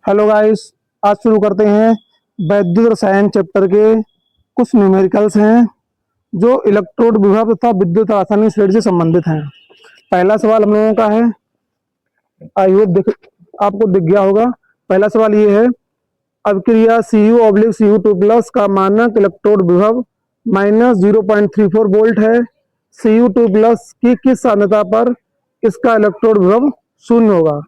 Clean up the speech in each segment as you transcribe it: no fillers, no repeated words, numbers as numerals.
Hello guys. आज शुरू करते हैं वैद्युत रसायन चैप्टर के कुछ न्यूमेरिकल्स हैं जो इलेक्ट्रोड विभव तथा विद्युत रासायनिक श्रेणी से संबंधित हैं। पहला सवाल हम लोगों का है, आई होप आपको दिख गया होगा। पहला सवाल ये है, अभिक्रिया Cu/Cu2+ का मानक इलेक्ट्रोड विभव -0.34 वोल्ट है। Cu2+ की किस सांद्रता पर इसका इलेक्ट्रोड विभव शून्य होगा?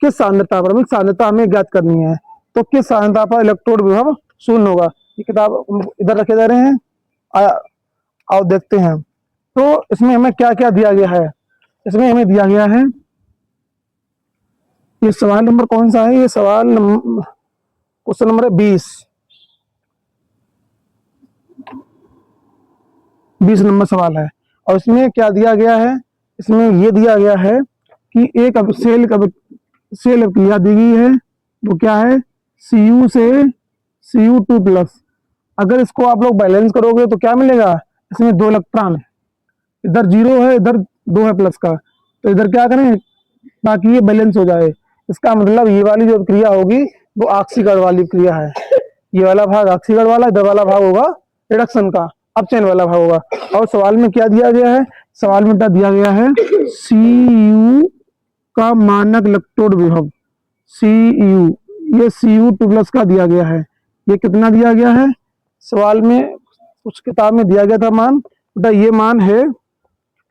किस सांद्रता पर, सांद्रता हमें ज्ञात करनी है, तो किस सांद्रता पर इलेक्ट्रोड विभव शून्य होगा? ये किताब इधर रखे जा रहे हैं, आओ देखते हैं। तो इसमें हमें क्या क्या दिया गया है? इसमें हमें दिया गया है, ये सवाल नंबर कौन सा है? ये सवाल क्वेश्चन नंबर 20 नंबर सवाल है। और इसमें क्या दिया गया है? इसमें ये दिया गया है कि एक सेल अभिक्रिया दी गई है, वो क्या है? Cu से Cu2+। अगर इसको आप लोग बैलेंस करोगे तो क्या मिलेगा? इसमें 2 इलेक्ट्रॉन, इधर 0 है, इधर 2 है प्लस का, तो इधर क्या करें ताकि ये बैलेंस हो जाए। इसका मतलब ये वाली जो क्रिया होगी वो ऑक्सीकरण वाली क्रिया है। ये वाला भाग ऑक्सीकरण वाला, इधर वाला भाग होगा रिडक्शन का, अपचयन वाला भाग होगा। और सवाल में क्या दिया गया है? सवाल में क्या दिया गया है? Cu का मानक इलेक्ट्रोड विभव Cu, ये Cu2+ का दिया गया है। ये कितना दिया गया है? सवाल में उस किताब में दिया गया था मान, तो ये मान है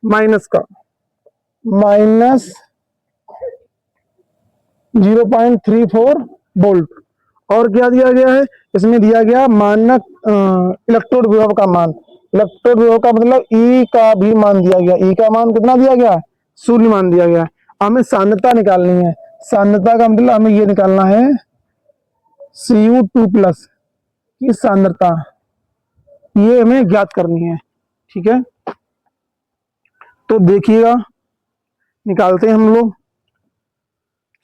-0.34 वोल्ट। और क्या दिया गया है? इसमें दिया गया मानक इलेक्ट्रोड विभव का मान। इलेक्ट्रोड विभव का मतलब ई का भी मान दिया गया। ई का मान कितना दिया गया? 0 मान दिया गया। हमें सांद्रता निकालनी है। सांद्रता का मतलब हमें ये निकालना है Cu2+ की सांद्रता, ये हमें ज्ञात करनी है। ठीक है, तो देखिएगा, निकालते हैं हम लोग।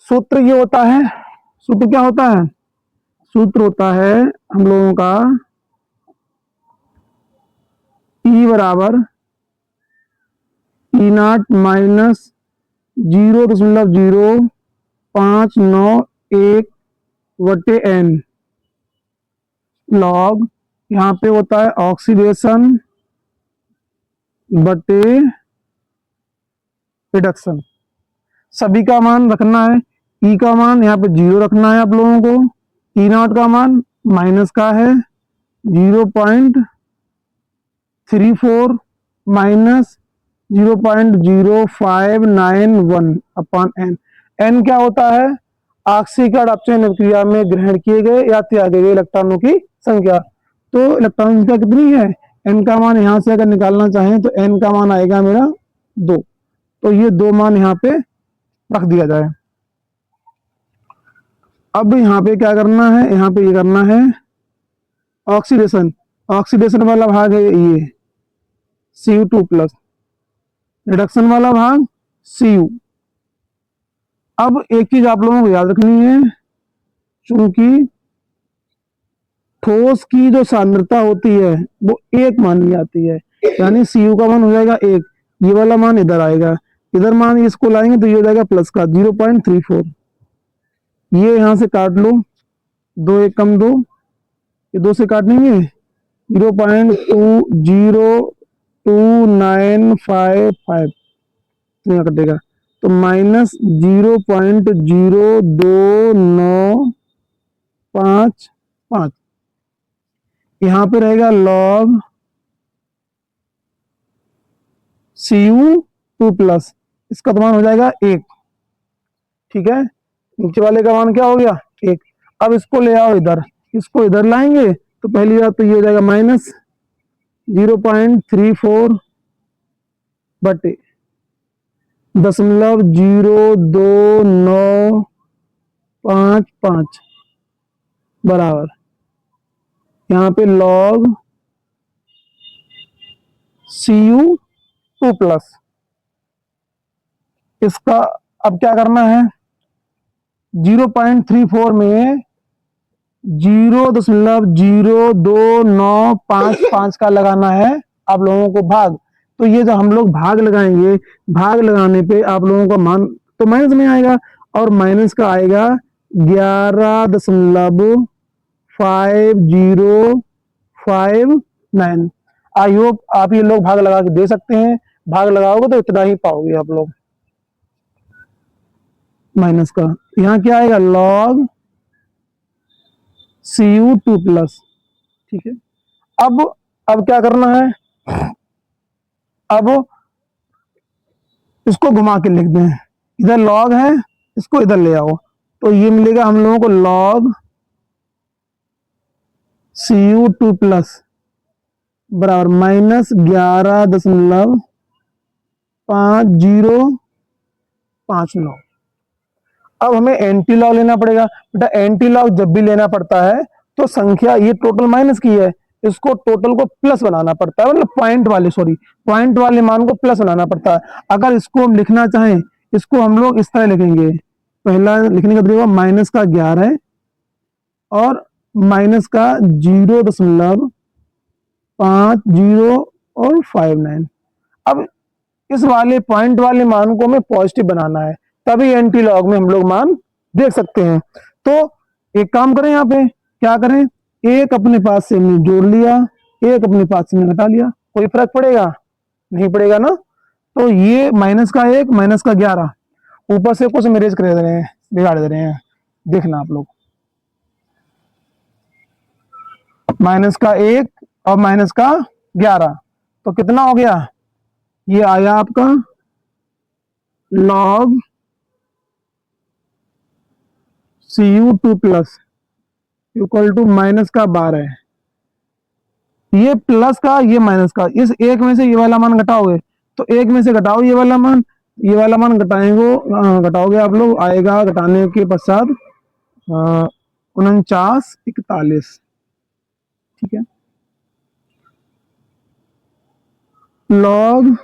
सूत्र ये होता है, सूत्र क्या होता है? सूत्र होता है हम लोगों का E बराबर E0 - 0.0591/n लॉग, यहाँ पे होता है ऑक्सीडेशन बटे रिडक्शन। सभी का मान रखना है। ई का मान यहाँ पे 0 रखना है आप लोगों को। E0 का मान माइनस का है 0.34 माइनस 0.0591/n। n क्या होता है? ऑक्सीकरण अपचयन क्रिया में ग्रहण किए गए या त्यागे गए इलेक्ट्रॉनों की संख्या। तो इलेक्ट्रॉन संख्या कितनी है? n का मान यहां से अगर निकालना चाहें तो n का मान आएगा मेरा 2। तो ये 2 मान यहाँ पे रख दिया जाए। अब यहाँ पे क्या करना है? यहाँ पे ये करना है ऑक्सीडेशन। ऑक्सीडेशन वाला भाग है ये Cu2+, रिडक्शन वाला भाग Cu। अब एक चीज आप लोगों को याद रखनी है, क्योंकि ठोस की जो सांद्रता होती है वो 1 मानी जाती है, यानी Cu का मान हो जाएगा 1। ये वाला मान इधर आएगा, इधर मान इसको लाएंगे तो ये हो जाएगा प्लस का 0.34। ये यहां से काट लो, 2 1 कम 2, ये 2 से काटेंगे 0.202955 यहाँ कटेगा, तो -0.02955। यहाँ पे रहेगा लॉग Cu2+, इसका तो मान हो जाएगा 1। ठीक है, नीचे वाले का मान क्या हो गया? 1। अब इसको ले आओ इधर, इसको इधर लाएंगे तो पहली बात तो ये हो जाएगा -0.34 बटे 0.02955 बराबर, यहाँ पे लॉग Cu2+। इसका अब क्या करना है? 0.34 में 0.02955 का लगाना है आप लोगों को भाग। तो ये जो हम लोग भाग लगाएंगे, भाग लगाने पे आप लोगों का मान तो माइनस में आएगा, और माइनस का आएगा 11.50599। आई होप आप ये लोग भाग लगा के दे सकते हैं। भाग लगाओगे तो इतना ही पाओगे आप लोग। माइनस का यहाँ क्या आएगा, log Cu2+। ठीक है, अब क्या करना है, अब इसको घुमा के लिख दें, इधर log है, इसको इधर ले आओ, तो ये मिलेगा हम लोगों को log Cu2+ बराबर -11.5059। अब हमें एंटी लॉग लेना पड़ेगा। बेटा एंटी लॉग जब भी लेना पड़ता है तो संख्या ये टोटल माइनस की है, इसको टोटल को प्लस बनाना पड़ता है, मतलब पॉइंट वाले मान को प्लस बनाना पड़ता है। अगर इसको हम लिखना चाहें, इसको हम लोग इस तरह लिखेंगे, पहला लिखने का तरीका माइनस का 11 और माइनस का 0.50 और 59। अब इस वाले पॉइंट वाले मान को हमें पॉजिटिव बनाना है, तभी एंटी लॉग में हम लोग मान देख सकते हैं। तो एक काम करें, यहाँ पे क्या करें, एक अपने पास से हमने जोड़ लिया, एक अपने पास से हमने घटा लिया, कोई फर्क पड़ेगा नहीं पड़ेगा ना। तो ये माइनस का 1 माइनस का 11 ऊपर से कुछ मेरेज कर दे रहे हैं, बिगाड़ दे रहे हैं, देखना आप लोग। माइनस का 1 और माइनस का 11 तो कितना हो गया, ये आया आपका log Cu2+ equal to minus का 12। ये प्लस का ये माइनस का, इस एक में से ये वाला मान घटाओगे तो एक में से घटाओ ये वाला मान, ये वाला मान घटाओगे आप लोग, आएगा घटाने के पश्चात 49.41। ठीक है, log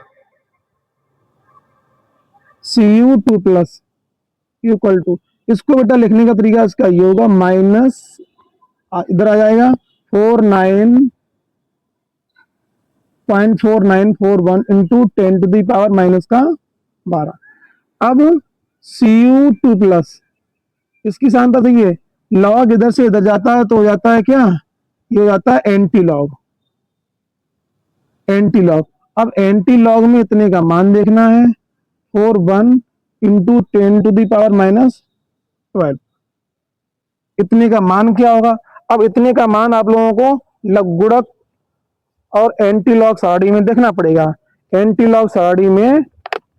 Cu2+ इक्वल टू, इसको बेटा लिखने का तरीका इसका ये होगा, माइनस इधर आ जाएगा 49.4941 इंटू 10⁻⁻12। अब Cu2+ इसकी सांता सही है, लॉग इधर से इधर जाता है तो हो जाता है क्या, ये हो जाता है एंटी लॉग। अब एंटी लॉग में इतने का मान देखना है, 41 इंटू 10⁻⁻12। इतने का मान क्या होगा, अब इतने का मान आप लोगों को लघुगणक और एंटी लॉग सारणी में देखना पड़ेगा। एंटी लॉग सारणी में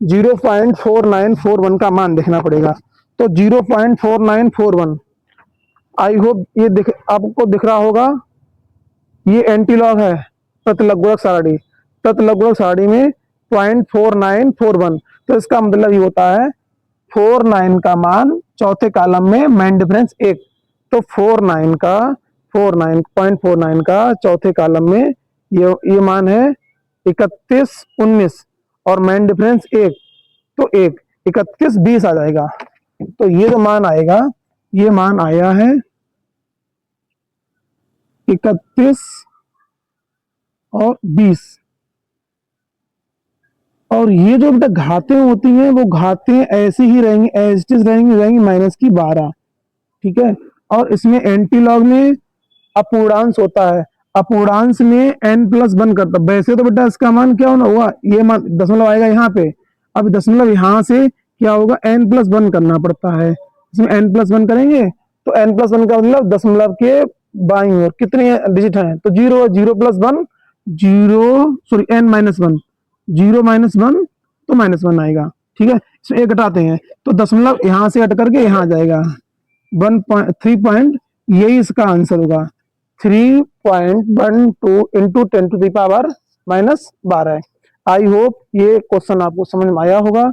0.4941 का मान देखना पड़ेगा। तो 0.4941, आई होप ये आपको दिख रहा होगा, ये एंटी लॉग है प्रतिलघुगणक सारणी में 0.4941। तो इसका मतलब ये होता है 49 का मान चौथे कॉलम में मेन डिफरेंस 1। तो 49.49 का चौथे कॉलम में ये मान है 3119 और मेन डिफरेंस 1, तो 3120 आ जाएगा। तो ये जो मान आएगा, ये मान आया है 31 और 20। और ये जो बेटा घातें होती हैं वो घातें ऐसी ही रहेंगी, एज इट इज रहेंगी माइनस की 12। ठीक है, और इसमें एंटी लॉग में अपूर्णांश होता है, अपूर्णांश में n+1 करता। वैसे तो बेटा इसका मान क्या होना हुआ, ये मान दशमलव आएगा यहाँ पे, अब दशमलव यहाँ से क्या होगा, n+1 करना पड़ता है। इसमें n+1 करेंगे तो n+1 का मतलब दशमलव के बाईं ओर कितने डिजिट हैं, तो 0 0+1 0 सॉरी n-1 0-1 तो -1 आएगा। ठीक है, इसमें एक घटाते हैं तो दशमलव यहाँ से हट करके यहाँ आ जाएगा 3 यही इसका आंसर होगा, 3.12 इंटू 10⁻⁻12। आई होप ये क्वेश्चन आपको समझ में आया होगा।